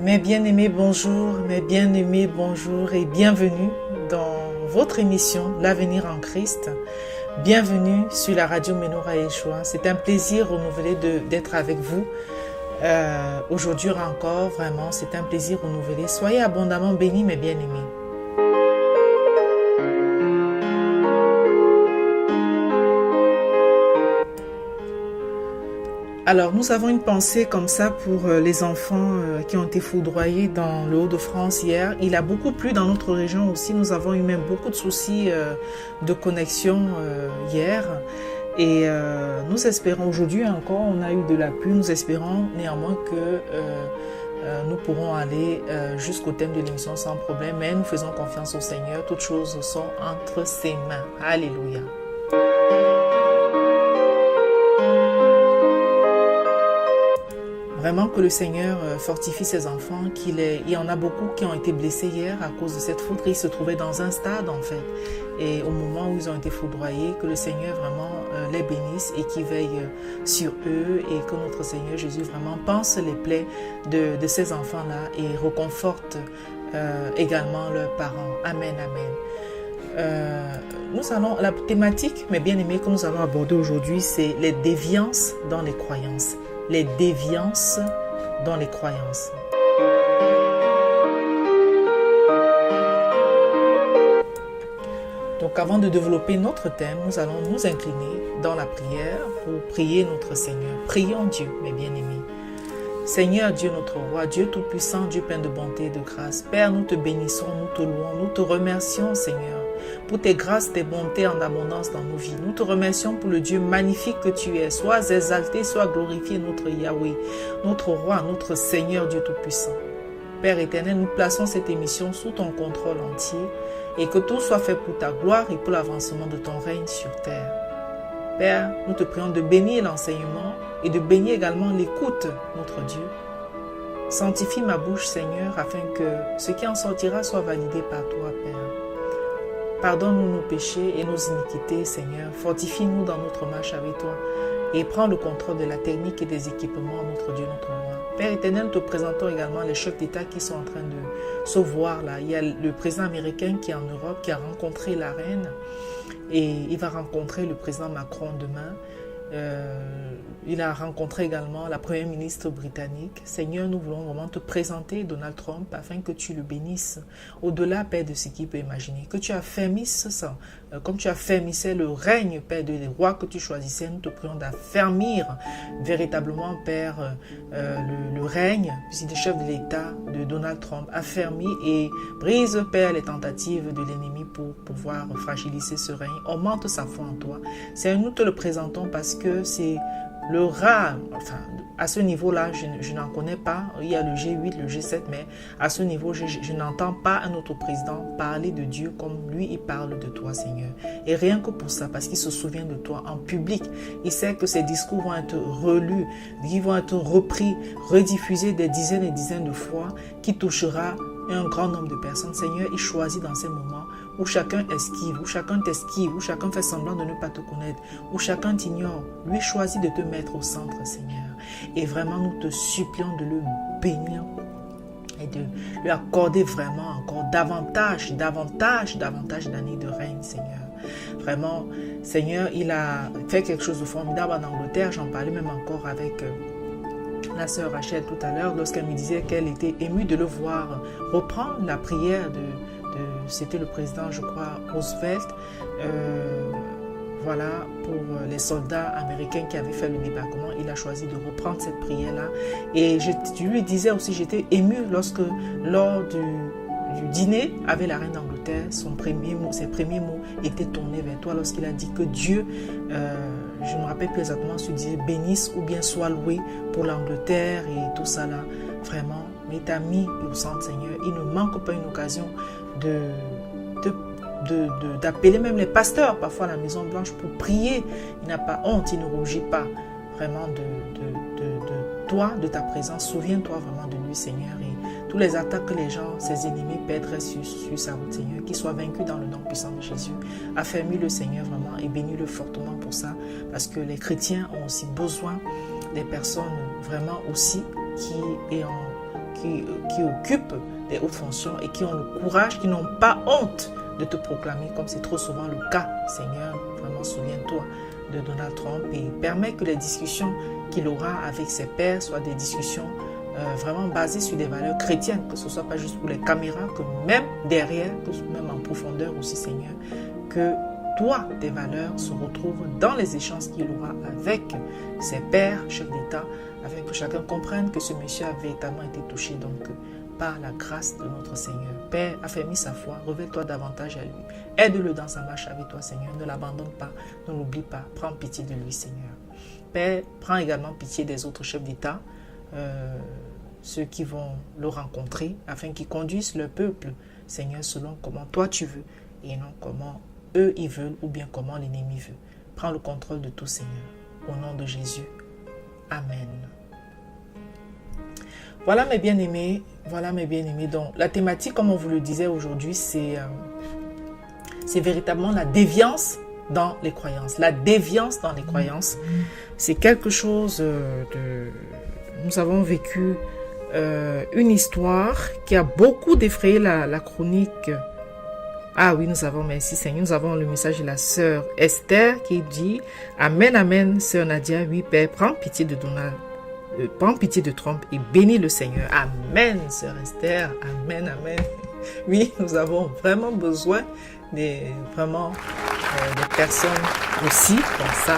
Mes bien-aimés, bonjour, mes bien-aimés, bonjour et bienvenue dans votre émission L'avenir en Christ. Bienvenue sur la radio Menorah Yeshua. C'est un plaisir renouvelé d'être avec vous. Aujourd'hui encore, vraiment, c'est un plaisir renouvelé. Soyez abondamment bénis, mes bien-aimés. Alors, nous avons une pensée comme ça pour les enfants qui ont été foudroyés dans le Hauts-de-France hier. Il a beaucoup plu dans notre région aussi. Nous avons eu même beaucoup de soucis de connexion hier. Et nous espérons, aujourd'hui encore, on a eu de la pluie. Nous espérons néanmoins que nous pourrons aller jusqu'au thème de l'émission sans problème. Mais nous faisons confiance au Seigneur. Toutes choses sont entre ses mains. Alléluia. Vraiment que le Seigneur fortifie ses enfants, il y en a beaucoup qui ont été blessés hier à cause de cette foudre. Ils se trouvaient dans un stade en fait. Et au moment où ils ont été foudroyés, que le Seigneur vraiment les bénisse et qu'il veille sur eux et que notre Seigneur Jésus vraiment pense les plaies de ces enfants-là et reconforte également leurs parents. Amen, amen. La thématique, mes bien-aimés, que nous allons aborder aujourd'hui, c'est les déviances dans les croyances. Les déviances dans les croyances. Donc avant de développer notre thème, nous allons nous incliner dans la prière pour prier notre Seigneur. Prions Dieu, mes bien-aimés. Seigneur Dieu notre roi, Dieu tout-puissant, Dieu plein de bonté et de grâce. Père, nous te bénissons, nous te louons, nous te remercions Seigneur pour tes grâces, tes bontés en abondance dans nos vies. Nous te remercions pour le Dieu magnifique que tu es. Sois exalté, sois glorifié notre Yahweh, notre roi, notre Seigneur Dieu tout-puissant. Père éternel, nous plaçons cette émission sous ton contrôle entier et que tout soit fait pour ta gloire et pour l'avancement de ton règne sur terre. Père, nous te prions de bénir l'enseignement et de bénir également l'écoute, notre Dieu. Sanctifie ma bouche, Seigneur, afin que ce qui en sortira soit validé par toi, Père. Pardonne-nous nos péchés et nos iniquités, Seigneur. Fortifie-nous dans notre marche avec toi et prends le contrôle de la technique et des équipements, notre Dieu, notre roi. Père éternel, nous te présentons également les chefs d'État qui sont en train de se voir là. Il y a le président américain qui est en Europe, qui a rencontré la reine et il va rencontrer le président Macron demain. Il a rencontré également la première ministre britannique. Seigneur, nous voulons vraiment te présenter Donald Trump afin que tu le bénisses au-delà, Père, de ce qu'il peut imaginer. Que tu affermisses ça, comme tu affermissais le règne, Père, des rois que tu choisissais. Nous te prions d'affermir véritablement, Père, le règne du chef de l'État de Donald Trump. Affermis et brise, Père, les tentatives de l'ennemi pour pouvoir fragiliser ce règne. Augmente sa foi en toi. Seigneur, nous te le présentons parce que c'est le rat, enfin, à ce niveau-là, je n'en connais pas. Il y a le G8, le G7, mais à ce niveau, je n'entends pas un autre président parler de Dieu comme lui, il parle de toi, Seigneur. Et rien que pour ça, parce qu'il se souvient de toi en public. Il sait que ses discours vont être relus, ils vont être repris, rediffusés des dizaines et dizaines de fois, qui touchera un grand nombre de personnes. Seigneur, il choisit dans ces moments où chacun esquive, où chacun t'esquive, où chacun fait semblant de ne pas te connaître, où chacun t'ignore. Lui choisit de te mettre au centre, Seigneur. Et vraiment, nous te supplions de le bénir et de lui accorder vraiment encore davantage d'années de règne, Seigneur. Vraiment, Seigneur, il a fait quelque chose de formidable en Angleterre. J'en parlais même encore avec la sœur Rachel tout à l'heure, lorsqu'elle me disait qu'elle était émue de le voir reprendre la prière c'était le président, je crois, Roosevelt, voilà, pour les soldats américains qui avaient fait le débarquement. Il a choisi de reprendre cette prière-là. Et je lui disais aussi, j'étais émue lorsque, lors du dîner avec la reine d'Angleterre, ses premiers mots étaient tournés vers toi lorsqu'il a dit que Dieu, je ne me rappelle plus exactement ce qu'il disait, bénisse ou bien soit loué pour l'Angleterre et tout ça là. Vraiment, mais t'as mis au centre, Seigneur. Il ne manque pas une occasion d'appeler même les pasteurs parfois à la Maison Blanche pour prier. Il n'a pas honte, il ne rougit pas vraiment de toi, de ta présence. Souviens-toi vraiment de lui, Seigneur, et tous les attaques que les gens, ses ennemis perdraient sur sa route, Seigneur, qu'il soit vaincu dans le nom puissant de Jésus. Affermis-le, Seigneur, vraiment, et bénis-le fortement pour ça, parce que les chrétiens ont aussi besoin des personnes vraiment aussi qui occupent des hautes fonctions et qui ont le courage, qui n'ont pas honte de te proclamer, comme c'est trop souvent le cas, Seigneur. Vraiment, souviens-toi de Donald Trump et permets que les discussions qu'il aura avec ses pairs soient des discussions vraiment basées sur des valeurs chrétiennes, que ce ne soit pas juste pour les caméras, que même derrière, que même en profondeur aussi, Seigneur, que toi, tes valeurs se retrouvent dans les échanges qu'il aura avec ses pairs, chefs d'État, afin que chacun comprenne que ce monsieur a véritablement été touché donc par la grâce de notre Seigneur. Père, affermis sa foi, révèle-toi davantage à lui. Aide-le dans sa marche avec toi, Seigneur. Ne l'abandonne pas, ne l'oublie pas. Prends pitié de lui, Seigneur. Père, prends également pitié des autres chefs d'État, ceux qui vont le rencontrer, afin qu'ils conduisent leur peuple, Seigneur, selon comment toi tu veux, et non comment eux ils veulent, ou bien comment l'ennemi veut. Prends le contrôle de tout, Seigneur. Au nom de Jésus. Amen. Voilà mes bien-aimés, Donc, la thématique, comme on vous le disait aujourd'hui, c'est véritablement la déviance dans les croyances. La déviance dans les croyances, c'est quelque chose de... Nous avons vécu une histoire qui a beaucoup défrayé la chronique. Ah oui, merci Seigneur, nous avons le message de la sœur Esther qui dit « Amen, amen, sœur Nadia, oui Père, prends pitié de Donald. Prends pitié de Trump et bénis le Seigneur. » Amen, sœur Esther. Amen, amen. Oui, nous avons vraiment besoin des personnes aussi comme ça,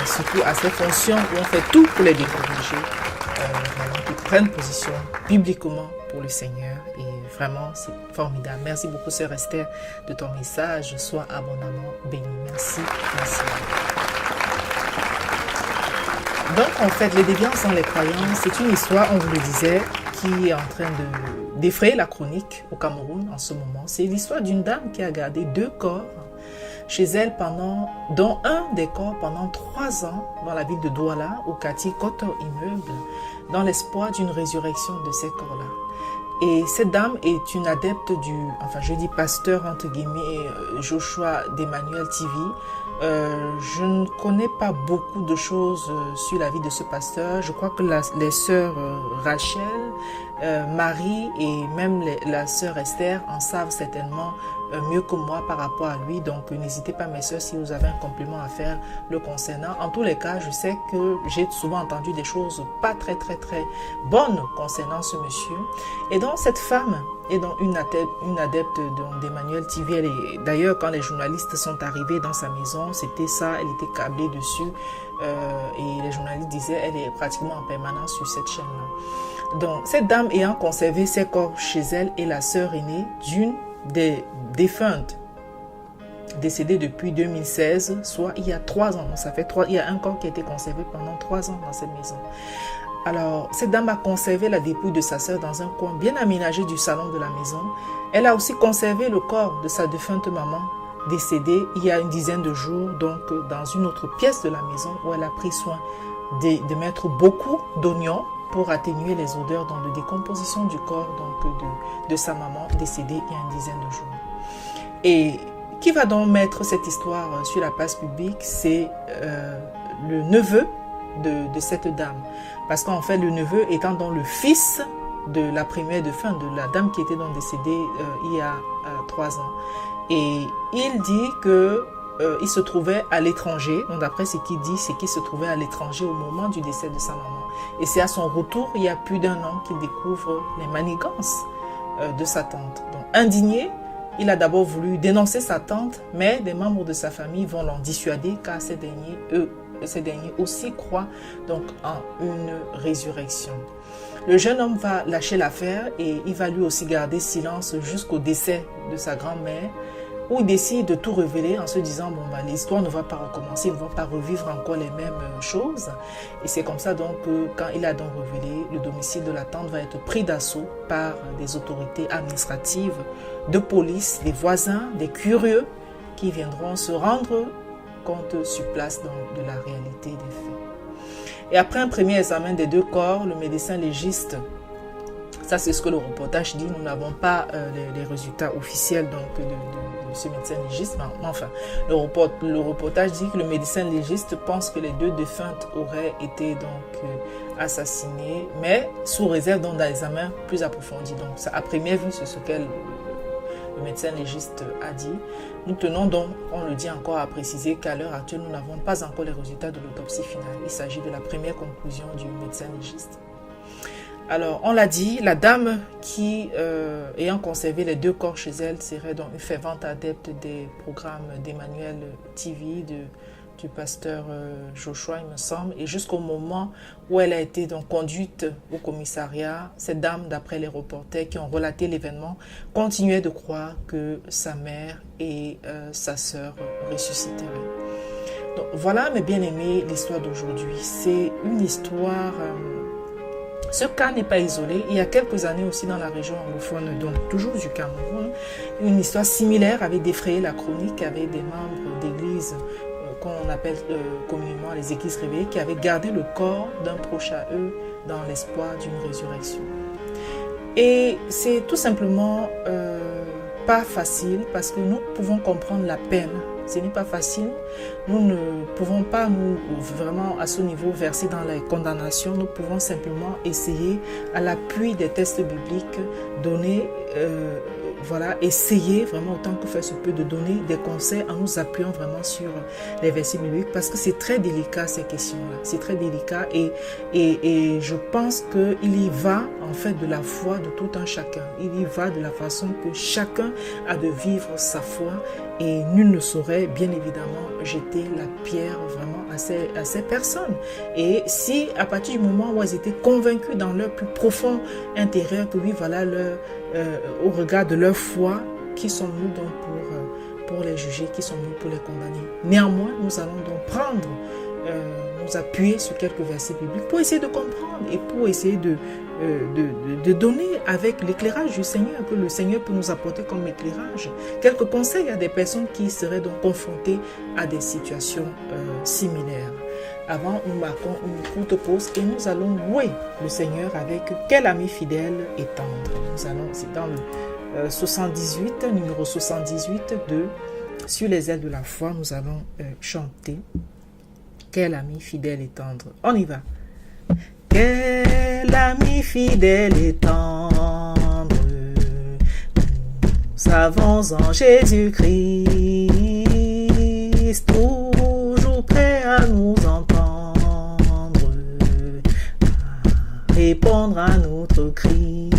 surtout à ces fonctions où on fait tout pour les décourager, qui prennent position bibliquement pour le Seigneur. Et vraiment, c'est formidable. Merci beaucoup, sœur Esther, de ton message. Sois abondamment béni. Merci. Donc, en fait, les déviances dans les croyances, c'est une histoire, on vous le disait, qui est en train de défrayer la chronique au Cameroun en ce moment. C'est l'histoire d'une dame qui a gardé 2 corps chez elle dont un des corps pendant 3 ans dans la ville de Douala, au quartier Koto Immeuble, dans l'espoir d'une résurrection de ces corps-là. Et cette dame est une adepte pasteur entre guillemets, Joshua d'Emmanuel TV. Je ne connais pas beaucoup de choses sur la vie de ce pasteur. Je crois que les sœurs Rachel, Marie et même la sœur Esther en savent certainement mieux que moi par rapport à lui. Donc n'hésitez pas mes sœurs si vous avez un complément à faire le concernant. En tous les cas, je sais que j'ai souvent entendu des choses pas très bonnes concernant ce monsieur. Et donc cette femme est donc une adepte d'Emmanuel TV. D'ailleurs, quand les journalistes sont arrivés dans sa maison, c'était ça, elle était câblée dessus. Et les journalistes disaient elle est pratiquement en permanence sur cette chaîne-là. Donc cette dame ayant conservé ses corps chez elle est la sœur aînée d'une des défuntes décédée depuis 2016, soit il y a 3 ans. Donc ça fait il y a un corps qui a été conservé pendant 3 ans dans cette maison. Alors, cette dame a conservé la dépouille de sa sœur dans un coin bien aménagé du salon de la maison. Elle a aussi conservé le corps de sa défunte maman décédée il y a une dizaine de jours, donc dans une autre pièce de la maison où elle a pris soin de mettre beaucoup d'oignons pour atténuer les odeurs de décomposition du corps de sa maman décédée il y a une dizaine de jours. Et qui va donc mettre cette histoire sur la place publique? C'est le neveu de cette dame. Parce qu'en fait, le neveu étant donc le fils de la première de la dame qui était donc décédée il y a 3 ans. Et il dit que il se trouvait à l'étranger. Donc d'après ce qu'il dit, c'est qu'il se trouvait à l'étranger au moment du décès de sa maman. Et c'est à son retour, il y a plus d'1 an, qu'il découvre les manigances de sa tante. Donc indigné, il a d'abord voulu dénoncer sa tante, mais des membres de sa famille vont l'en dissuader car ces derniers aussi croient donc en une résurrection. Le jeune homme va lâcher l'affaire et il va lui aussi garder silence jusqu'au décès de sa grand-mère, où il décide de tout révéler en se disant l'histoire ne va pas recommencer, il ne va pas revivre encore les mêmes choses. Et c'est comme ça donc que quand il a donc révélé, le domicile de la tante va être pris d'assaut par des autorités administratives, de police, des voisins, des curieux qui viendront se rendre compte sur place de la réalité des faits. Et après un premier examen des 2 corps, le médecin légiste, ça c'est ce que le reportage dit, nous n'avons pas les résultats officiels donc, de ce médecin légiste. Enfin, le reportage dit que le médecin légiste pense que les 2 défuntes auraient été donc assassinées, mais sous réserve d'un examen plus approfondi. Donc, ça, à première vue, c'est ce que le médecin légiste a dit. Nous tenons donc, on le dit encore, à préciser qu'à l'heure actuelle, nous n'avons pas encore les résultats de l'autopsie finale. Il s'agit de la première conclusion du médecin légiste. Alors, on l'a dit, la dame qui, ayant conservé les 2 corps chez elle, serait donc une fervente adepte des programmes d'Emmanuel TV, du pasteur Joshua, il me semble. Et jusqu'au moment où elle a été donc conduite au commissariat, cette dame, d'après les reporters qui ont relaté l'événement, continuait de croire que sa mère et sa sœur ressusciteraient. Donc, voilà, mes bien-aimés, l'histoire d'aujourd'hui. C'est une histoire... Ce cas n'est pas isolé. Il y a quelques années aussi dans la région anglophone, donc toujours du Cameroun, une histoire similaire avait défrayé la chronique avec des membres d'église qu'on appelle communément les églises réveillées, qui avaient gardé le corps d'un proche à eux dans l'espoir d'une résurrection. Et c'est tout simplement pas facile parce que nous pouvons comprendre la peine. Ce n'est pas facile. Nous ne pouvons pas nous vraiment à ce niveau verser dans la condamnation. Nous pouvons simplement essayer à l'appui des textes bibliques, donner, essayer vraiment autant que faire se peut de donner des conseils en nous appuyant vraiment sur les versets bibliques parce que c'est très délicat ces questions-là. C'est très délicat et je pense qu'il y va en fait de la foi de tout un chacun. Il y va de la façon que chacun a de vivre sa foi et nul ne saurait bien évidemment jeter la pierre vraiment à ces personnes. Et si à partir du moment où elles étaient convaincues dans leur plus profond intérieur que oui, voilà, au regard de leur foi, qui sommes-nous donc pour les juger, qui sommes-nous pour les condamner? Néanmoins, nous allons donc nous appuyer sur quelques versets bibliques pour essayer de comprendre et pour essayer de donner avec l'éclairage du Seigneur, que le Seigneur peut nous apporter comme éclairage, quelques conseils à des personnes qui seraient donc confrontées à des situations similaires. Avant, nous marquons une courte pause et nous allons louer le Seigneur avec Quel ami fidèle et tendre. C'est dans le 78, numéro 78 de Sur les ailes de la foi, nous allons chanter Quel ami fidèle et tendre. On y va. Quel ami fidèle et tendre, nous avons en Jésus-Christ, toujours prêt à nous entendre, à répondre à notre cri.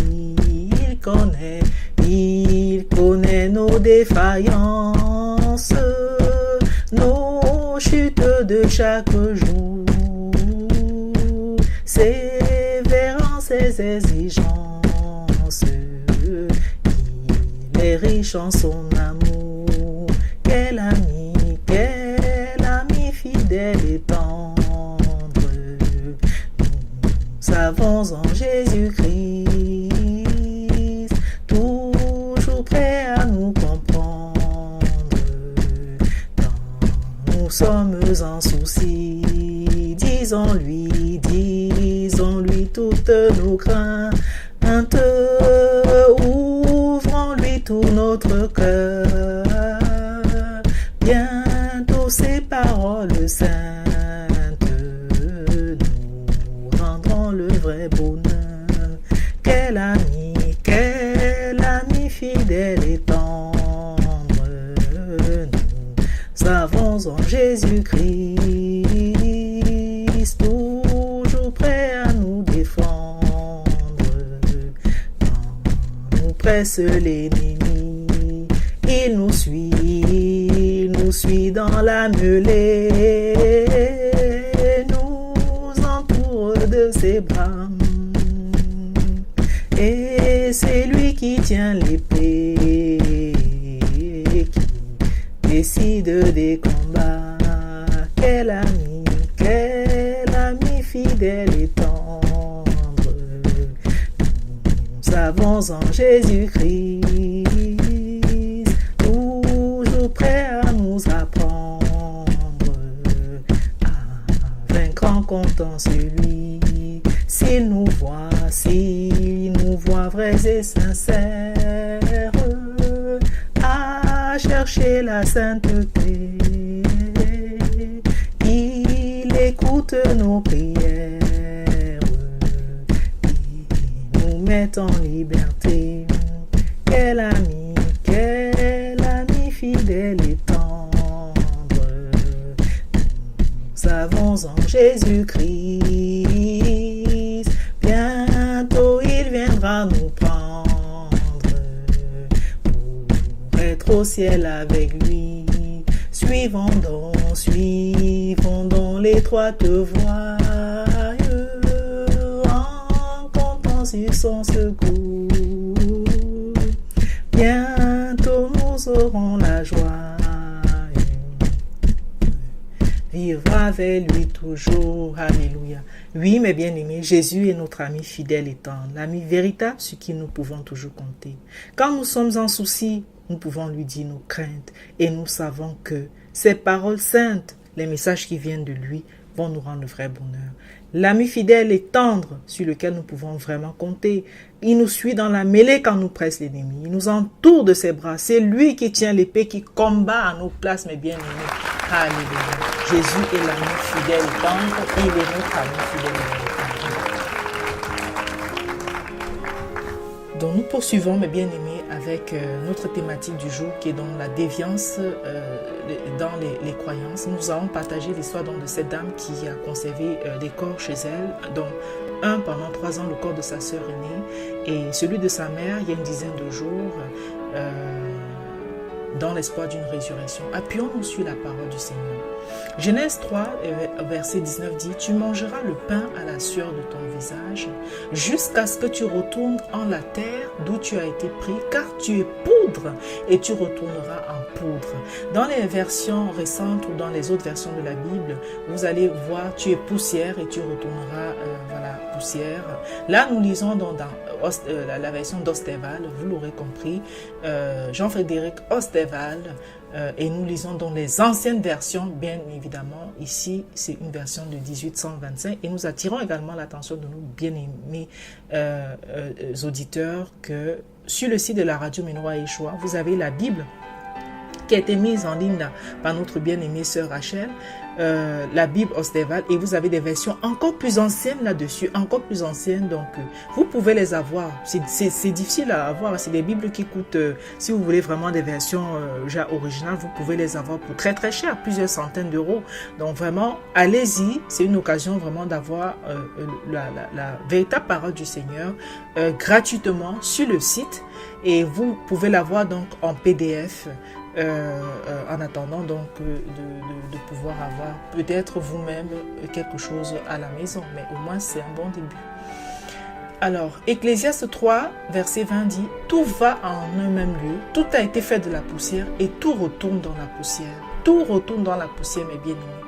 Il connaît nos défaillances, nos chutes de chaque jour. Sévérant ses exigences, il est riche en son amour. Quel ami fidèle et tendre, nous avons en Jésus-Christ, toujours prêt à nous comprendre, quand nous sommes en souci. Disons-lui toutes nos craintes, ouvrons-lui tout notre cœur. Bientôt ces paroles saintes nous rendront le vrai bonheur. Quel ami fidèle et tendre, nous avons en Jésus-Christ, toujours prêt à nous défendre quand nous presse l'ennemi. Il nous suit dans la mêlée, nous entoure de ses bras, et c'est lui qui tient l'épée, qui décide des combats. Quel ami fidèle et tendre, nous avons en Jésus-Christ, toujours prêt à nous apprendre à vaincre en comptant sur lui. S'il nous voit vrais et sincères, à chercher chercher la sainteté. Il écoute nos prières. Il nous met en liberté. Quel ami fidèle et tendre. Nous avons en Jésus-Christ. Bientôt il viendra nous prendre pour être au ciel avec lui. Suivons donc l'étroite voie en comptant sur son secours. Bientôt nous aurons la joie, vivre avec lui toujours. Alléluia. Oui, mes bien-aimés, Jésus est notre ami fidèle et tendre, l'ami véritable sur qui nous pouvons toujours compter. Quand nous sommes en souci, nous pouvons lui dire nos craintes et nous savons que ces paroles saintes, les messages qui viennent de lui, vont nous rendre le vrai bonheur. L'ami fidèle et tendre sur lequel nous pouvons vraiment compter. Il nous suit dans la mêlée quand nous presse l'ennemi. Il nous entoure de ses bras. C'est lui qui tient l'épée, qui combat à nos places, mes bien-aimés. Alléluia. Jésus est l'ami fidèle et tendre. Il est notre ami fidèle et tendre. Donc nous poursuivons, mes bien-aimés, avec notre thématique du jour qui est donc la déviance dans les croyances. Nous allons partager l'histoire de cette dame qui a conservé des corps chez elle, dont un pendant 3 ans, le corps de sa sœur aînée, et celui de sa mère il y a une dizaine de jours, dans l'espoir d'une résurrection. Appuyons-nous sur la parole du Seigneur. Genèse 3, verset 19 dit « Tu mangeras le pain à la sueur de ton visage, jusqu'à ce que tu retournes en la terre d'où tu as été pris, car tu es poudre, et tu retourneras en poudre. » Dans les versions récentes ou dans les autres versions de la Bible, vous allez voir « Tu es poussière, et tu retourneras poussière. » Là, nous lisons dans la version d'Osterval, vous l'aurez compris, Jean-Frédéric Osterval, et nous lisons dans les anciennes versions, bien évidemment. Ici, c'est une version de 1825. Et nous attirons également l'attention de nos bien-aimés auditeurs que sur le site de la radio Menoa Yeshua, vous avez la Bible qui a été mise en ligne par notre bien-aimée sœur Rachel, la Bible Osterval, et vous avez des versions encore plus anciennes là-dessus, encore plus anciennes, donc vous pouvez les avoir. C'est difficile à avoir, c'est des Bibles qui coûtent, si vous voulez vraiment des versions originales, vous pouvez les avoir pour très très cher, plusieurs centaines d'euros. Donc vraiment, allez-y, c'est une occasion vraiment d'avoir la véritable parole du Seigneur gratuitement sur le site, et vous pouvez l'avoir donc en PDF. En attendant donc de pouvoir avoir peut-être vous-même quelque chose à la maison, mais au moins c'est un bon début. Alors, Ecclésiaste 3, verset 20 dit « Tout va en un même lieu, tout a été fait de la poussière et tout retourne dans la poussière. » Tout retourne dans la poussière, mes bien-aimés.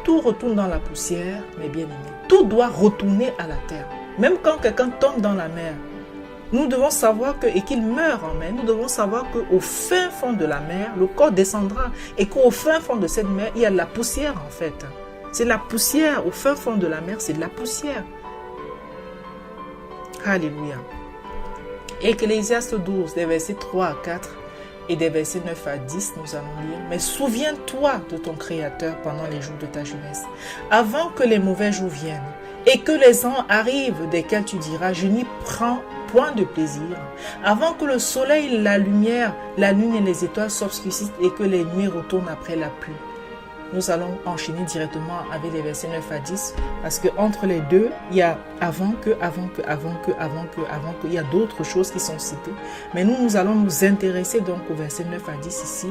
Tout retourne dans la poussière, mes bien-aimés. Tout doit retourner à la terre. Même quand quelqu'un tombe dans la mer, nous devons savoir et qu'il meurt en mer, nous devons savoir qu'au fin fond de la mer, le corps descendra et qu'au fin fond de cette mer, il y a de la poussière en fait. C'est la poussière, au fin fond de la mer, c'est de la poussière. Alléluia. Ecclésiaste 12, des versets 3 à 4 et des versets 9 à 10, nous allons lire. « Mais souviens-toi de ton Créateur pendant les jours de ta jeunesse, avant que les mauvais jours viennent, et que les ans arrivent desquels tu diras, je n'y prends point de plaisir, avant que le soleil, la lumière, la lune et les étoiles s'obscurcissent et que les nuits retournent après la pluie. » Nous allons enchaîner directement avec les versets 9 à 10, parce que entre les deux, il y a avant que, il y a d'autres choses qui sont citées. Mais nous allons nous intéresser donc au verset 9 à 10 ici.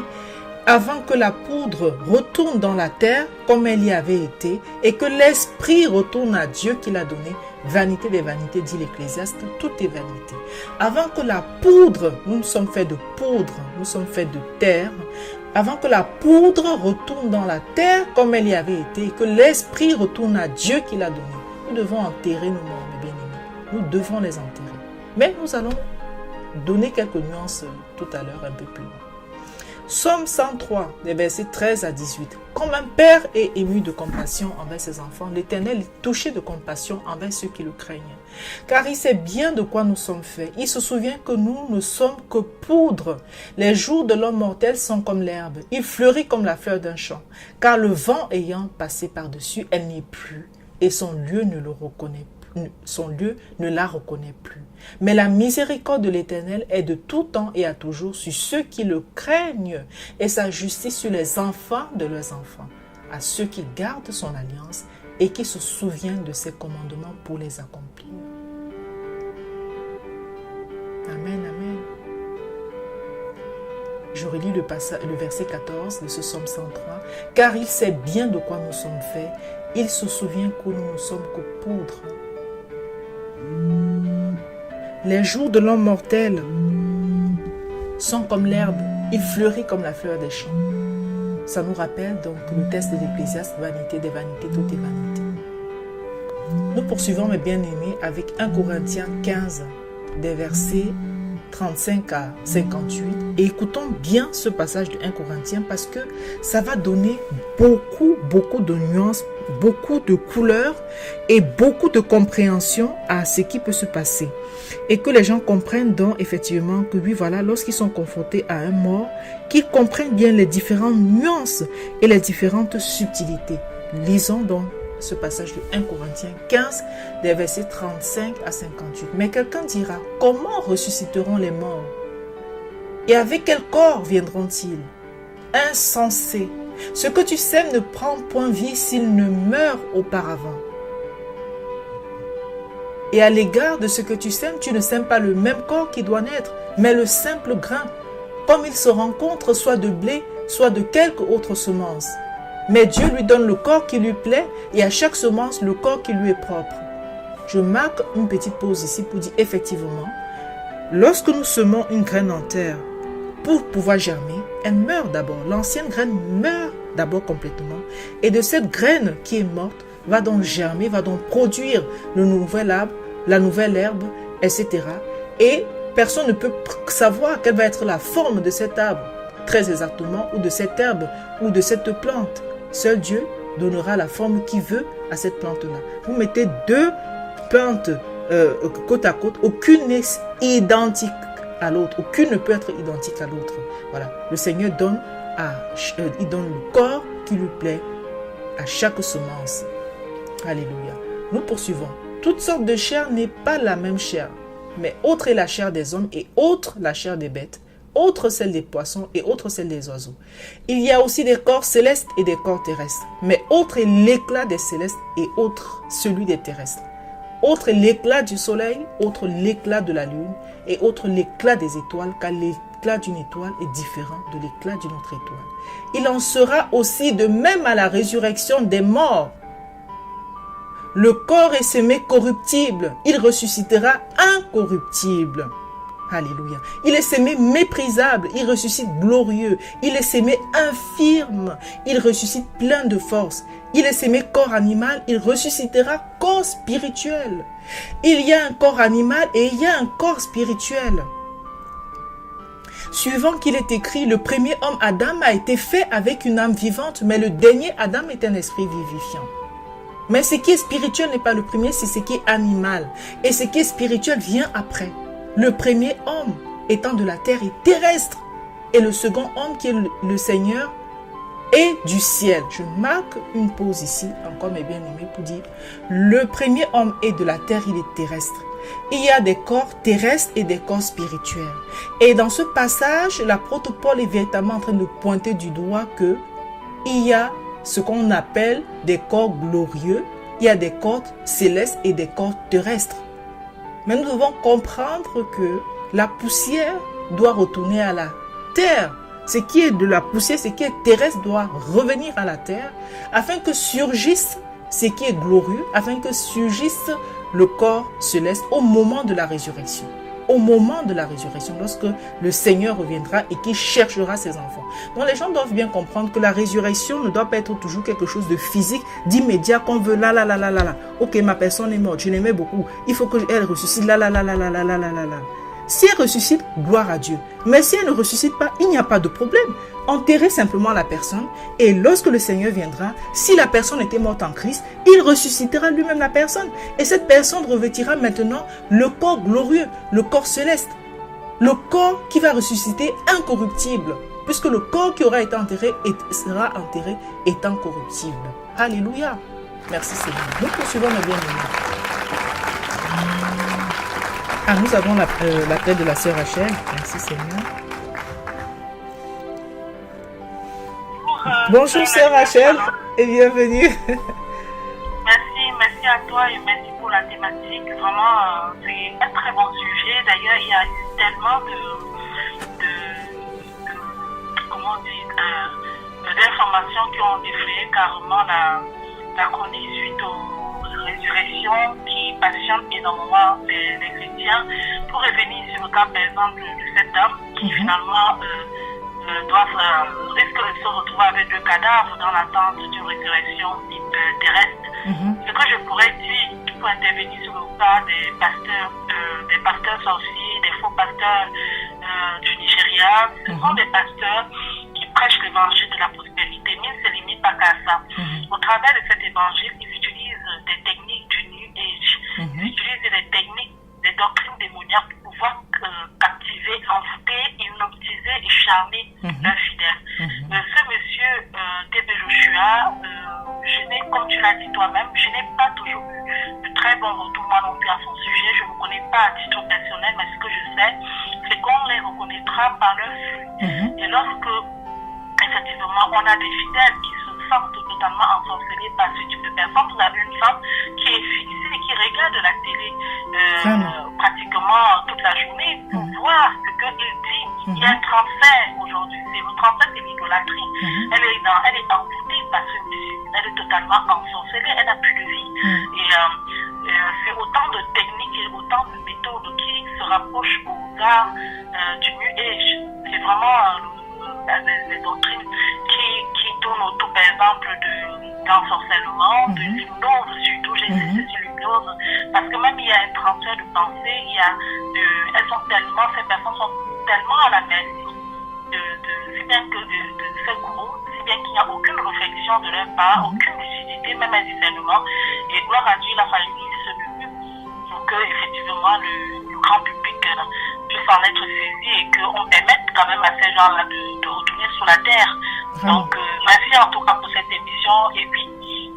Avant que la poudre retourne dans la terre comme elle y avait été, et que l'esprit retourne à Dieu qui l'a donné, vanité des vanités, dit l'Ecclésiaste, tout est vanité. Avant que la poudre, nous sommes faits de poudre, nous sommes faits de terre, avant que la poudre retourne dans la terre comme elle y avait été, et que l'esprit retourne à Dieu qui l'a donné. Nous devons enterrer nos morts, mes bien-aimés. Nous devons les enterrer. Mais nous allons donner quelques nuances tout à l'heure, un peu plus loin. Psaume 103, des versets 13 à 18. Comme un père est ému de compassion envers ses enfants, l'Éternel est touché de compassion envers ceux qui le craignent. Car il sait bien de quoi nous sommes faits. Il se souvient que nous ne sommes que poudre. Les jours de l'homme mortel sont comme l'herbe. Il fleurit comme la fleur d'un champ. Car le vent ayant passé par-dessus, elle n'y est plus. Et son lieu ne le reconnaît plus. Son lieu ne la reconnaît plus. Mais la miséricorde de l'Éternel est de tout temps et à toujours sur ceux qui le craignent, et sa justice sur les enfants de leurs enfants, à ceux qui gardent son alliance et qui se souviennent de ses commandements pour les accomplir. Amen, amen. Je relis le verset 14 de ce psaume 103. Car il sait bien de quoi nous sommes faits, il se souvient que nous ne sommes que poudre. Les jours de l'homme mortel sont comme l'herbe, il fleurit comme la fleur des champs. Ça nous rappelle donc le texte de l'Ecclésiaste, vanité des vanités, tout est vanité. Nous poursuivons mes bien-aimés avec 1 Corinthiens 15, des versets 35 à 58. Et écoutons bien ce passage de 1 Corinthiens parce que ça va donner beaucoup de nuances, beaucoup de couleurs et beaucoup de compréhension à ce qui peut se passer. Et que les gens comprennent donc effectivement que oui, voilà, lorsqu'ils sont confrontés à un mort, qu'ils comprennent bien les différentes nuances et les différentes subtilités. Lisons donc ce passage de 1 Corinthiens 15, des versets 35 à 58. Mais quelqu'un dira, comment ressusciteront les morts? Et avec quel corps viendront-ils? Insensé! Ce que tu sèmes ne prend point vie s'il ne meurt auparavant. Et à l'égard de ce que tu sèmes, tu ne sèmes pas le même corps qui doit naître, mais le simple grain, comme il se rencontre soit de blé, soit de quelque autre semence. Mais Dieu lui donne le corps qui lui plaît et à chaque semence le corps qui lui est propre. Je marque une petite pause ici pour dire effectivement, lorsque nous semons une graine en terre, pour pouvoir germer, elle meurt d'abord. L'ancienne graine meurt d'abord complètement. Et de cette graine qui est morte, va donc germer, va donc produire le nouvel arbre, la nouvelle herbe, etc. Et personne ne peut savoir quelle va être la forme de cet arbre, très exactement, ou de cette herbe, ou de cette plante. Seul Dieu donnera la forme qu'il veut à cette plante-là. Vous mettez deux plantes côte à côte, aucune n'est identique à l'autre. Aucune ne peut être identique à l'autre. Voilà. Le Seigneur donne, il donne le corps qui lui plaît à chaque semence. Alléluia. Nous poursuivons. Toute sorte de chair n'est pas la même chair, mais autre est la chair des hommes et autre la chair des bêtes, autre celle des poissons et autre celle des oiseaux. Il y a aussi des corps célestes et des corps terrestres, mais autre est l'éclat des célestes et autre celui des terrestres. Autre est l'éclat du soleil, autre l'éclat de la lune et autre l'éclat des étoiles, car l'éclat d'une étoile est différent de l'éclat d'une autre étoile. Il en sera aussi de même à la résurrection des morts. Le corps est semé corruptible, il ressuscitera incorruptible. Alléluia. Il est semé méprisable, il ressuscite glorieux. Il est semé infirme, il ressuscite plein de force. Il est semé corps animal, il ressuscitera corps spirituel. Il y a un corps animal et il y a un corps spirituel. Suivant qu'il est écrit, le premier homme Adam a été fait avec une âme vivante, mais le dernier Adam est un esprit vivifiant. Mais ce qui est spirituel n'est pas le premier, c'est ce qui est animal. Et ce qui est spirituel vient après. Le premier homme étant de la terre et terrestre. Et le second homme qui est le Seigneur est du ciel. Je marque une pause ici, encore mes bien-aimés, pour dire le premier homme est de la terre, il est terrestre. Il y a des corps terrestres et des corps spirituels. Et dans ce passage, l'apôtre Paul est véritablement en train de pointer du doigt que il y a ce qu'on appelle des corps glorieux, il y a des corps célestes et des corps terrestres. Mais nous devons comprendre que la poussière doit retourner à la terre. Ce qui est de la poussière, ce qui est terrestre doit revenir à la terre afin que surgisse ce qui est glorieux, afin que surgisse le corps céleste au moment de la résurrection. Au moment de la résurrection, lorsque le Seigneur reviendra et qu'il cherchera ses enfants. Donc les gens doivent bien comprendre que la résurrection ne doit pas être toujours quelque chose de physique, d'immédiat, qu'on veut là. Ok, ma personne est morte, je l'aimais beaucoup. Il faut qu'elle ressuscite là. Si elle ressuscite, gloire à Dieu. Mais si elle ne ressuscite pas, il n'y a pas de problème. Enterrez simplement la personne et lorsque le Seigneur viendra, si la personne était morte en Christ, il ressuscitera lui-même la personne. Et cette personne revêtira maintenant le corps glorieux, le corps céleste. Le corps qui va ressusciter incorruptible. Puisque le corps qui aura été enterré sera enterré étant corruptible. Alléluia. Merci Seigneur. Nous poursuivons nos bien-aimés. Nous avons l'appel de la sœur Rachel. Merci Seigneur. Bonjour sœur Rachel et bienvenue. Merci à toi et merci pour la thématique. Vraiment, c'est un très bon sujet. D'ailleurs, il y a eu tellement d'informations qui ont défrayé carrément la chronique suite aux résurrections qui passionnent énormément les chrétiens. Pour revenir sur le cas, par exemple, de cette dame qui finalement risque de se retrouver avec 2 cadavres dans l'attente d'une résurrection terrestre. Ce que je pourrais dire pour intervenir sur le cas des pasteurs sorciers, des faux pasteurs du Nigeria, ce sont des pasteurs qui prêchent l'évangile de la prospérité, mais ils ne se limitent pas qu'à ça. Au travers de cet évangile, ils utilisent des techniques du New Age, ils utilisent des techniques, des doctrines démoniaques pour pouvoir captiver, envoûter, hypnotiser et charmer leurs fidèles. Ce monsieur, T.B. Joshua, comme tu l'as dit toi-même, je n'ai pas toujours eu de très bons retours moi non plus à son sujet. Je ne me connais pas à titre personnel, mais ce que je sais, c'est qu'on les reconnaîtra par leur flux. Et lorsque, effectivement, on a des fidèles qui se sentent totalement ensorcelés par ce type de personnes, vous avez une femme qui est fixée, qui regarde la télé pratiquement toute la journée pour voir ce qu'il dit. Il y a un transfert aujourd'hui, c'est le transfert de l'idolâtrie. Elle est envoûtée par ce monsieur, elle est totalement ensorcelée, elle n'a plus de vie. Et c'est autant de techniques et autant de méthodes qui se rapprochent au regard du New Age. C'est vraiment les doctrines qui tournent autour, par exemple, d'ensorcellement, de l'hypnose, surtout j'ai insisté sur l'hypnose, parce que même il y a un transfert de pensée, ces personnes sont tellement à la merci si bien que de ces gourous, si bien qu'il n'y a aucune réflexion de leur part, aucune lucidité, même un discernement, et gloire à Dieu, il a fallu se lever pour que, effectivement, le grand public puisse en être saisi et qu'on permette quand même à ces gens-là de retourner sur la terre. Donc, merci en tout cas pour cette émission, et puis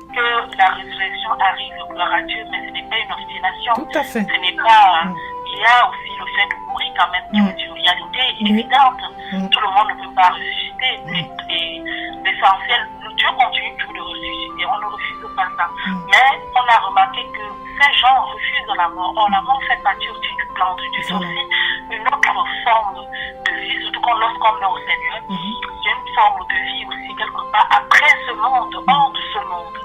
que la résurrection arrive, gloire à Dieu, mais ce n'est pas une obstination. Tout à fait. Ce n'est pas... il y a aussi le fait de mourir quand même, qui est une réalité évidente. Tout le monde ne peut pas ressusciter. Et l'essentiel, Dieu continue toujours de ressusciter. On ne refuse pas ça. Mais on a remarqué que ces gens refusent la mort. Or, la mort fait partie aussi du plan de Dieu. C'est aussi une autre forme de vie, surtout lorsqu'on est au Seigneur. C'est une forme de vie aussi, quelque part, après ce monde, hors de ce monde.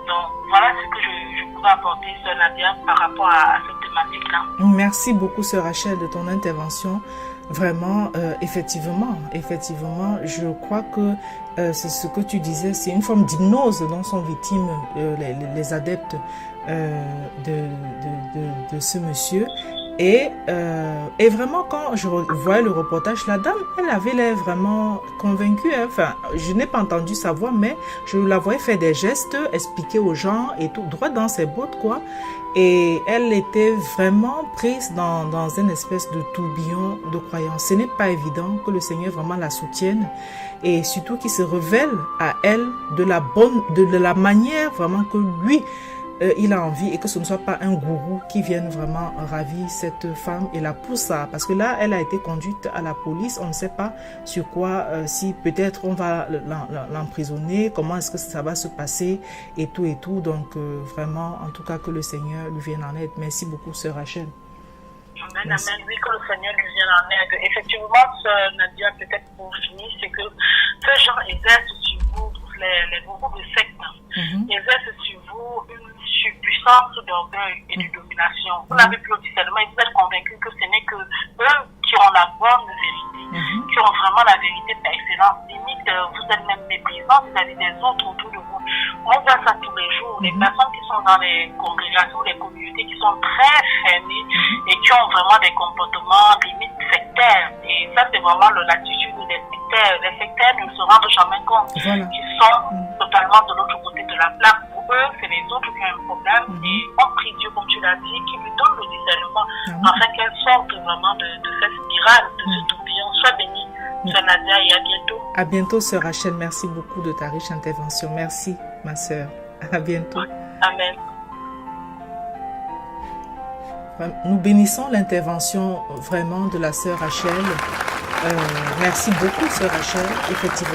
Donc, voilà ce que je pouvais apporter, Sœur Nadia, par rapport à cette thématique-là. Merci beaucoup, Sœur Rachel, de ton intervention. Vraiment, effectivement, je crois que c'est ce que tu disais, c'est une forme d'hypnose dont sont victimes les adeptes de ce monsieur. Et vraiment, quand je voyais le reportage, la dame, elle avait l'air vraiment convaincue. Hein. Enfin, je n'ai pas entendu sa voix, mais je la voyais faire des gestes, expliquer aux gens et tout, droit dans ses bottes, quoi. Et elle était vraiment prise dans une espèce de tourbillon de croyance. Ce n'est pas évident que le Seigneur vraiment la soutienne et surtout qu'il se révèle à elle de la manière vraiment que lui, il a envie et que ce ne soit pas un gourou qui vienne vraiment ravir cette femme et la pousse à... Parce que là, elle a été conduite à la police. On ne sait pas sur quoi, si peut-être on va l'emprisonner, comment est-ce que ça va se passer et tout et tout. Donc vraiment, en tout cas, que le Seigneur lui vienne en aide. Merci beaucoup, Sœur Rachel. Amen, amen. Oui, que le Seigneur lui vienne en aide. Effectivement, Sœur Nadia, peut-être pour finir, c'est que ces gens exercent sur vous, les groupes de sectes, exercent sur vous une puissance d'orgueil et de domination. Vous n'avez plus le discernement et vous êtes convaincu que ce n'est que eux qui ont la bonne vérité, qui ont vraiment la vérité par excellence. Limite, vous êtes même méprisant vis-à-vis des autres autour de vous. On voit ça tous les jours. Les personnes qui sont sont dans les congrégations, les communautés qui sont très fermées et qui ont vraiment des comportements limite sectaires. Et ça, c'est vraiment l'attitude des sectaires. Les sectaires ne se rendent jamais compte qu'ils sont totalement de l'autre côté de la plaque. Pour eux, c'est les autres qui ont un problème. Et on prie Dieu, comme tu l'as dit, qui lui donne le discernement afin qu'elle sorte vraiment de cette spirale, de ce tourbillon. Sois bénie, Sœur Nadia, et à bientôt. À bientôt, Sœur Rachel. Merci beaucoup de ta riche intervention. Merci, ma sœur. À bientôt. Amen. Nous bénissons l'intervention vraiment de la sœur Rachel. Merci beaucoup, sœur Rachel. Effectivement,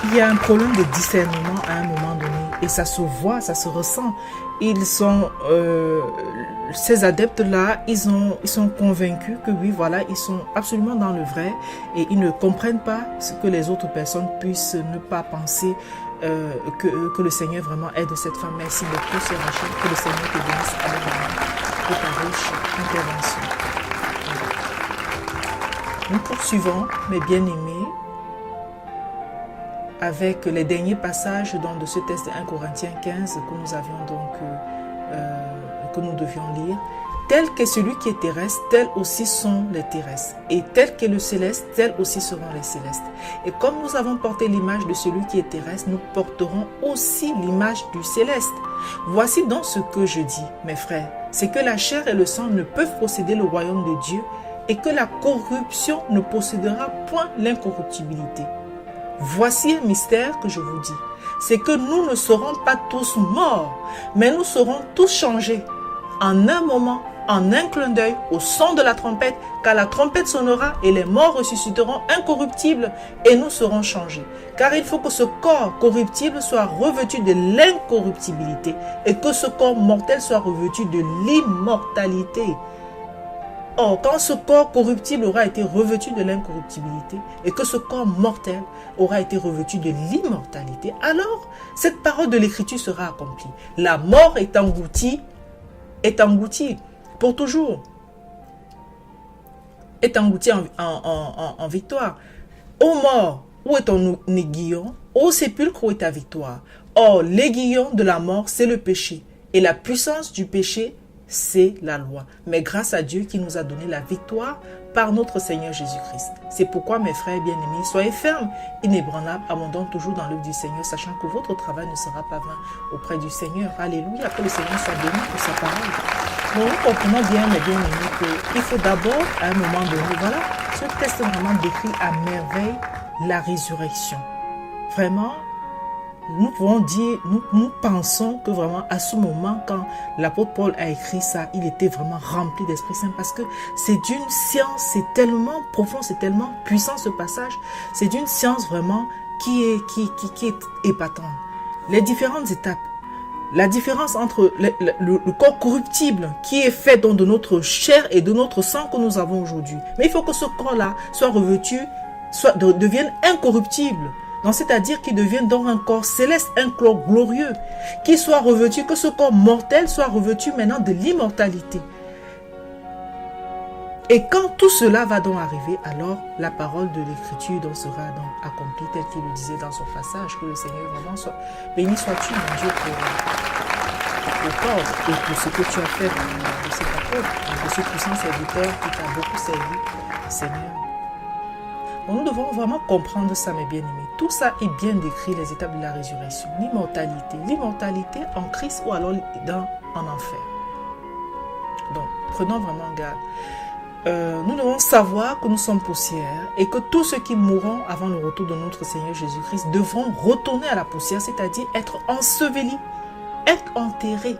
il y a un problème de discernement à un moment donné et ça se voit, ça se ressent. Ils sont, ces adeptes-là, ils sont convaincus que oui, voilà, ils sont absolument dans le vrai et ils ne comprennent pas ce que les autres personnes puissent ne pas penser. Que le Seigneur vraiment aide cette femme. Merci beaucoup, sœur Rachel. Que le Seigneur te bénisse pour ta riche intervention. Nous poursuivons, mes bien-aimés, avec les derniers passages de ce texte de 1 Corinthiens 15 que nous avions donc, que nous devions lire. Tel qu'est celui qui est terrestre, tels aussi sont les terrestres. Et tel qu'est le céleste, tels aussi seront les célestes. Et comme nous avons porté l'image de celui qui est terrestre, nous porterons aussi l'image du céleste. Voici donc ce que je dis, mes frères, c'est que la chair et le sang ne peuvent posséder le royaume de Dieu et que la corruption ne possédera point l'incorruptibilité. Voici un mystère que je vous dis, c'est que nous ne serons pas tous morts, mais nous serons tous changés. En un moment, en un clin d'œil, au son de la trompette, car la trompette sonnera et les morts ressusciteront incorruptibles et nous serons changés. Car il faut que ce corps corruptible soit revêtu de l'incorruptibilité et que ce corps mortel soit revêtu de l'immortalité. Or, quand ce corps corruptible aura été revêtu de l'incorruptibilité et que ce corps mortel aura été revêtu de l'immortalité, alors cette parole de l'Écriture sera accomplie. La mort est engloutie pour toujours, est englouti en victoire. Ô mort, où est ton aiguillon? Ô sépulcre, où est ta victoire? Or, l'aiguillon de la mort, c'est le péché, et la puissance du péché, c'est la loi. Mais grâce à Dieu qui nous a donné la victoire par notre Seigneur Jésus-Christ. C'est pourquoi, mes frères bien-aimés, soyez fermes, inébranlables, abondants toujours dans l'œuvre du Seigneur, sachant que votre travail ne sera pas vain auprès du Seigneur. Alléluia, que le Seigneur soit béni pour sa parole. Donc, nous comprenons bien, mes bien-aimés, qu'il faut d'abord, à un moment donné, voilà, ce texte vraiment décrit à merveille la résurrection. Vraiment, nous pouvons dire, nous pensons que vraiment à ce moment, quand l'apôtre Paul a écrit ça, il était vraiment rempli d'Esprit Saint parce que c'est d'une science, c'est tellement profond, c'est tellement puissant ce passage, c'est d'une science vraiment qui est épatante. Les différentes étapes, la différence entre le corps corruptible qui est fait donc de notre chair et de notre sang que nous avons aujourd'hui. Mais il faut que ce corps-là soit revêtu, devienne incorruptible. Donc, c'est-à-dire qu'il devienne donc un corps céleste, un corps glorieux, qui soit revêtu, que ce corps mortel soit revêtu maintenant de l'immortalité. Et quand tout cela va donc arriver, alors la parole de l'Écriture donc sera donc accomplie, telle qu'il le disait dans son passage, que le Seigneur vraiment soit béni sois-tu, mon Dieu, pour corps et pour ce que tu as fait de cet apôtre, de ce puissant serviteur qui t'a beaucoup servi, Seigneur. Nous devons vraiment comprendre ça, mes bien-aimés. Tout ça est bien décrit, les étapes de la résurrection. L'immortalité en Christ ou alors en enfer. Donc, prenons vraiment garde. Nous devons savoir que nous sommes poussière et que tous ceux qui mourront avant le retour de notre Seigneur Jésus-Christ devront retourner à la poussière, c'est-à-dire être ensevelis, être enterrés,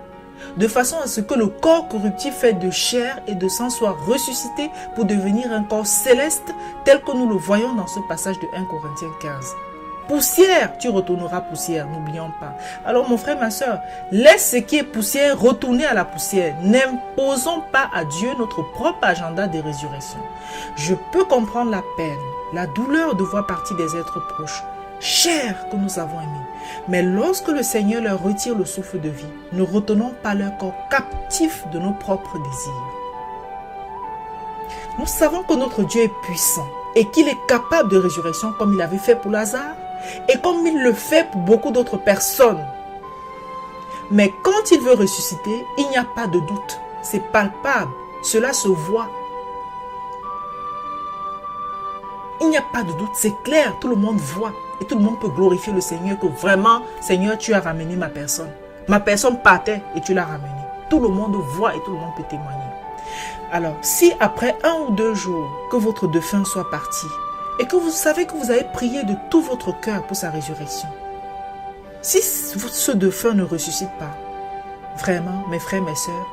de façon à ce que le corps corruptif fait de chair et de sang soit ressuscité pour devenir un corps céleste tel que nous le voyons dans ce passage de 1 Corinthiens 15. Poussière, tu retourneras poussière, n'oublions pas. Alors mon frère, ma soeur, laisse ce qui est poussière retourner à la poussière. N'imposons pas à Dieu notre propre agenda de résurrection. Je peux comprendre la peine, la douleur de voir partir des êtres proches, chers que nous avons aimés. Mais lorsque le Seigneur leur retire le souffle de vie, ne retenons pas leur corps captif de nos propres désirs. Nous savons que notre Dieu est puissant et qu'il est capable de résurrection comme il avait fait pour Lazare et comme il le fait pour beaucoup d'autres personnes. Mais quand il veut ressusciter, il n'y a pas de doute. C'est palpable. Cela se voit. Il n'y a pas de doute. C'est clair. Tout le monde voit. Et tout le monde peut glorifier le Seigneur que vraiment, Seigneur, tu as ramené ma personne. Ma personne partait et tu l'as ramenée. Tout le monde voit et tout le monde peut témoigner. Alors, si après 1 ou 2 jours que votre défunt soit parti et que vous savez que vous avez prié de tout votre cœur pour sa résurrection, si ce défunt ne ressuscite pas, vraiment, mes frères, mes sœurs,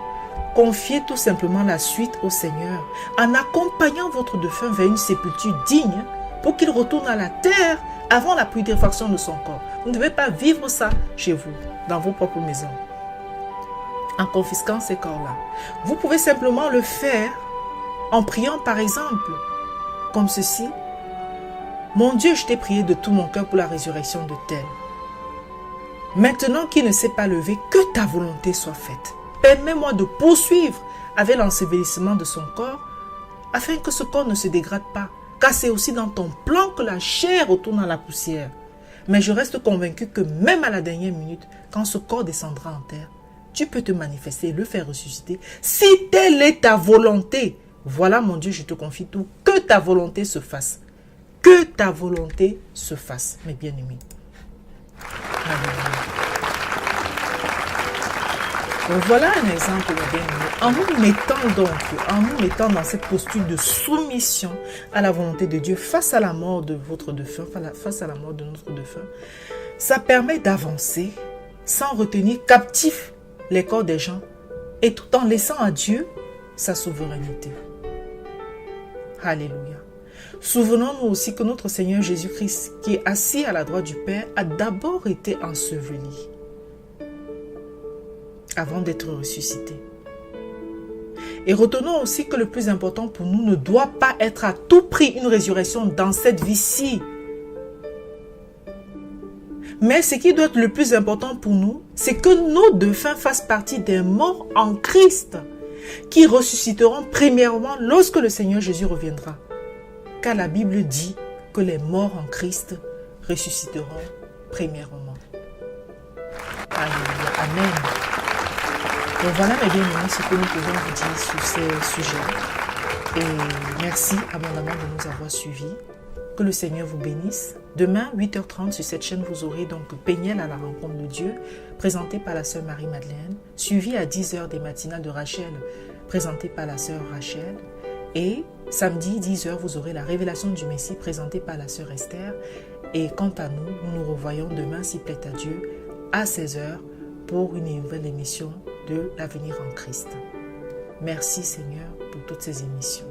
confiez tout simplement la suite au Seigneur en accompagnant votre défunt vers une sépulture digne pour qu'il retourne à la terre avant la putréfaction de son corps. Vous ne devez pas vivre ça chez vous, dans vos propres maisons, en confisquant ces corps-là. Vous pouvez simplement le faire en priant par exemple, comme ceci. Mon Dieu, je t'ai prié de tout mon cœur pour la résurrection de tel. Maintenant qu'il ne s'est pas levé, que ta volonté soit faite. Permets-moi de poursuivre avec l'ensevelissement de son corps, afin que ce corps ne se dégrade pas. Car c'est aussi dans ton plan que la chair retourne à la poussière. Mais je reste convaincu que même à la dernière minute, quand ce corps descendra en terre, tu peux te manifester et le faire ressusciter. Si telle est ta volonté, voilà mon Dieu, je te confie tout, que ta volonté se fasse. Que ta volonté se fasse, mes bien-aimés. Donc voilà un exemple, mes bien-aimés. En nous mettant dans cette posture de soumission à la volonté de Dieu face à la mort de votre défunt, face à la mort de notre défunt, ça permet d'avancer sans retenir captifs les corps des gens et tout en laissant à Dieu sa souveraineté. Alléluia. Souvenons-nous aussi que notre Seigneur Jésus-Christ, qui est assis à la droite du Père, a d'abord été enseveli avant d'être ressuscité. Et retenons aussi que le plus important pour nous ne doit pas être à tout prix une résurrection dans cette vie-ci. Mais ce qui doit être le plus important pour nous, c'est que nos défunts fassent partie des morts en Christ, qui ressusciteront premièrement lorsque le Seigneur Jésus reviendra. Car la Bible dit que les morts en Christ ressusciteront premièrement. Alléluia. Amen. Donc voilà mes bien-aimés ce que nous pouvons vous dire sur ces sujets. Et merci abondamment de nous avoir suivis. Que le Seigneur vous bénisse. Demain, 8h30 sur cette chaîne, vous aurez donc Péniel à la rencontre de Dieu, présenté par la sœur Marie-Madeleine, suivi à 10h des matinales de Rachel, présenté par la sœur Rachel. Et samedi, 10h, vous aurez la révélation du Messie, présentée par la sœur Esther. Et quant à nous, nous nous revoyons demain, s'il plaît à Dieu, à 16h, pour une nouvelle émission de l'avenir en Christ. Merci Seigneur pour toutes ces émissions.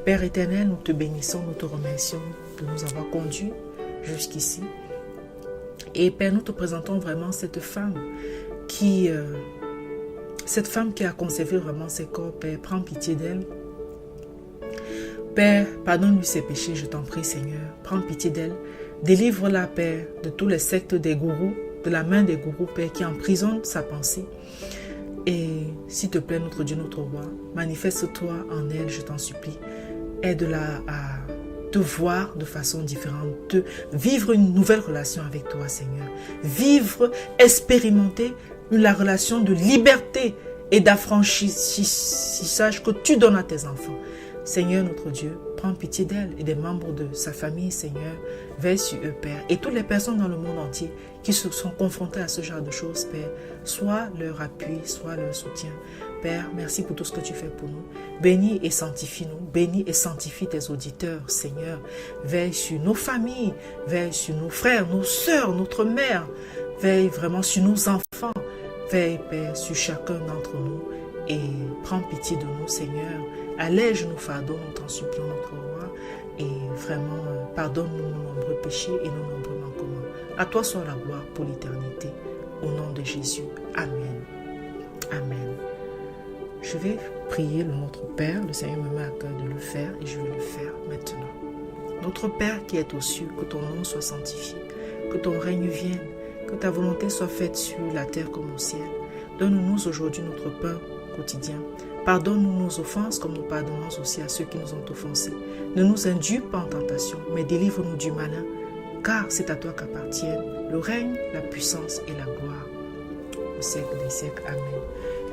Père éternel, nous te bénissons, nous te remercions de nous avoir conduits jusqu'ici. Et Père, nous te présentons vraiment cette femme qui a conservé vraiment ses corps. Père, prends pitié d'elle. Père, pardonne-lui ses péchés, je t'en prie Seigneur. Prends pitié d'elle. Délivre-la, Père, de tous les sectes des gourous, de la main des gourous, Père, qui emprisonnent sa pensée. Et s'il te plaît, notre Dieu, notre roi, manifeste-toi en elle, je t'en supplie. Aide-la à te voir de façon différente, de vivre une nouvelle relation avec toi, Seigneur. Vivre, expérimenter la relation de liberté et d'affranchissage que tu donnes à tes enfants. Seigneur, notre Dieu, prends pitié d'elle et des membres de sa famille, Seigneur. Veille sur eux, Père. Et toutes les personnes dans le monde entier qui se sont confrontées à ce genre de choses, Père, sois leur appui, sois leur soutien. Père, merci pour tout ce que tu fais pour nous. Bénis et sanctifie-nous. Bénis et sanctifie tes auditeurs, Seigneur. Veille sur nos familles, veille sur nos frères, nos sœurs, notre mère. Veille vraiment sur nos enfants. Veille, Père, sur chacun d'entre nous. Et prends pitié de nous, Seigneur. Allège nos fardeaux, nous t'en supplions, notre roi. Et vraiment, pardonne-nous nos nombreux péchés et nos nombreux manquements. À toi soit la gloire pour l'éternité. Au nom de Jésus. Amen. Amen. Je vais prier le Notre Père. Le Seigneur me met à cœur de le faire et je vais le faire maintenant. Notre Père qui est aux cieux, que ton nom soit sanctifié, que ton règne vienne, que ta volonté soit faite sur la terre comme au ciel. Donne-nous aujourd'hui notre pain quotidien. Pardonne-nous nos offenses comme nous pardonnons aussi à ceux qui nous ont offensés. Ne nous induis pas en tentation, mais délivre-nous du malin, car c'est à toi qu'appartiennent le règne, la puissance et la gloire au siècle des siècles. Amen.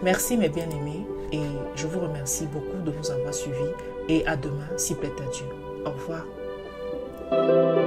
Merci mes bien-aimés et je vous remercie beaucoup de nous avoir suivis et à demain, s'il plaît à Dieu. Au revoir.